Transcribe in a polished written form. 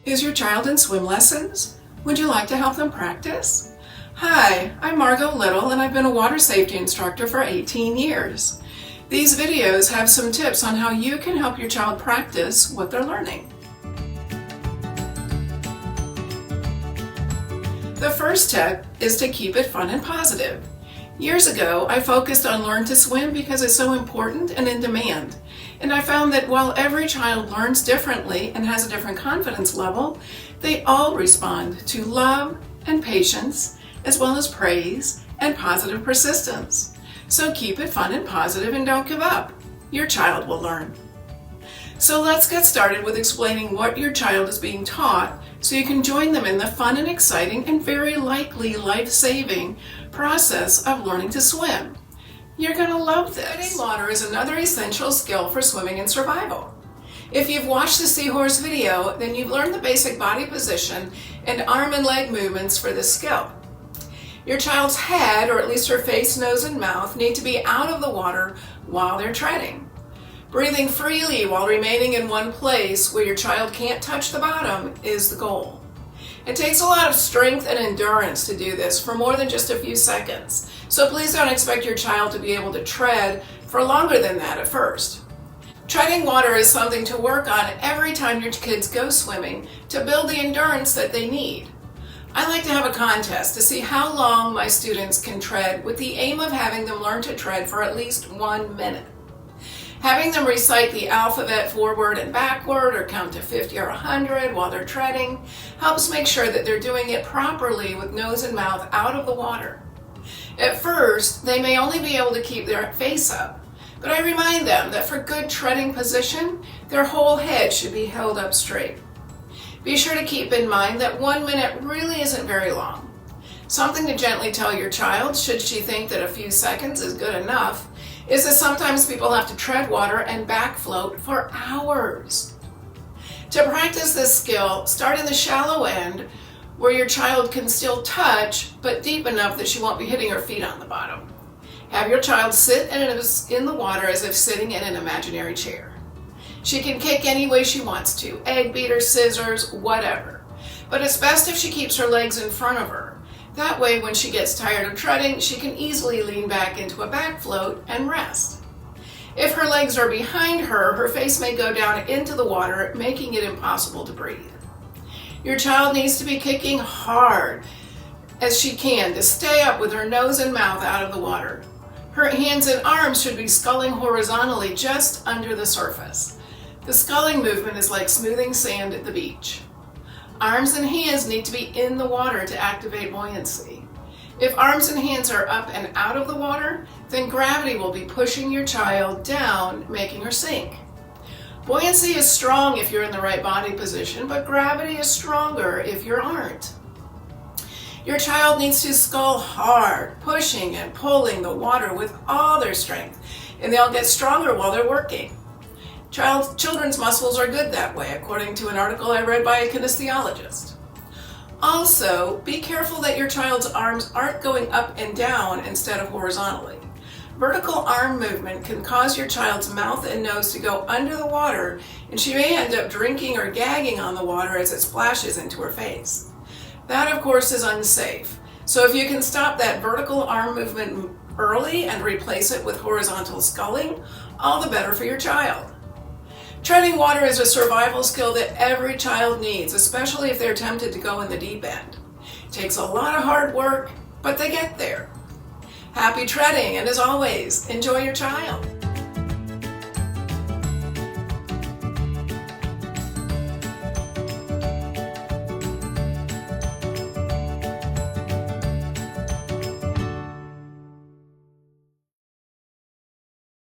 Is your child in swim lessons? Would you like to help them practice? Hi, I'm Margo Little and I've been a water safety instructor for 18 years. These videos have some tips on how you can help your child practice what they're learning. The first tip is to keep it fun and positive. Years ago, I focused on Learn to Swim because it's so important and in demand. And I found that while every child learns differently and has a different confidence level, they all respond to love and patience, as well as praise and positive persistence. So keep it fun and positive and don't give up. Your child will learn. So let's get started with explaining what your child is being taught so you can join them in the fun and exciting and very likely life-saving process of learning to swim. You're going to love this. Treading water is another essential skill for swimming and survival. If you've watched the seahorse video, then you've learned the basic body position and arm and leg movements for this skill. Your child's head, or at least her face, nose, and mouth, need to be out of the water while they're treading. Breathing freely while remaining in one place where your child can't touch the bottom is the goal. It takes a lot of strength and endurance to do this for more than just a few seconds, so please don't expect your child to be able to tread for longer than that at first. Treading water is something to work on every time your kids go swimming to build the endurance that they need. I like to have a contest to see how long my students can tread with the aim of having them learn to tread for at least 1 minute. Having them recite the alphabet forward and backward or count to 50 or 100 while they're treading helps make sure that they're doing it properly with nose and mouth out of the water. At first, they may only be able to keep their face up, but I remind them that for good treading position, their whole head should be held up straight. Be sure to keep in mind that 1 minute really isn't very long. Something to gently tell your child, should she think that a few seconds is good enough, is that sometimes people have to tread water and back float for hours. To practice this skill, start in the shallow end where your child can still touch, but deep enough that she won't be hitting her feet on the bottom. Have your child sit in the water as if sitting in an imaginary chair. She can kick any way she wants to, egg beater, scissors, whatever. But it's best if she keeps her legs in front of her. That way, when she gets tired of treading, she can easily lean back into a back float and rest. If her legs are behind her, her face may go down into the water, making it impossible to breathe. Your child needs to be kicking hard as she can to stay up with her nose and mouth out of the water. Her hands and arms should be sculling horizontally just under the surface. The sculling movement is like smoothing sand at the beach. Arms and hands need to be in the water to activate buoyancy. If arms and hands are up and out of the water, then gravity will be pushing your child down, making her sink. Buoyancy is strong if you're in the right body position, but gravity is stronger if you aren't. Your child needs to scull hard, pushing and pulling the water with all their strength, and they'll get stronger while they're working. Children's muscles are good that way, according to an article I read by a kinesiologist. Also, be careful that your child's arms aren't going up and down instead of horizontally. Vertical arm movement can cause your child's mouth and nose to go under the water, and she may end up drinking or gagging on the water as it splashes into her face. That, of course, is unsafe. So if you can stop that vertical arm movement early and replace it with horizontal sculling, all the better for your child. Treading water is a survival skill that every child needs, especially if they're tempted to go in the deep end. It takes a lot of hard work, but they get there. Happy treading, and as always, enjoy your child.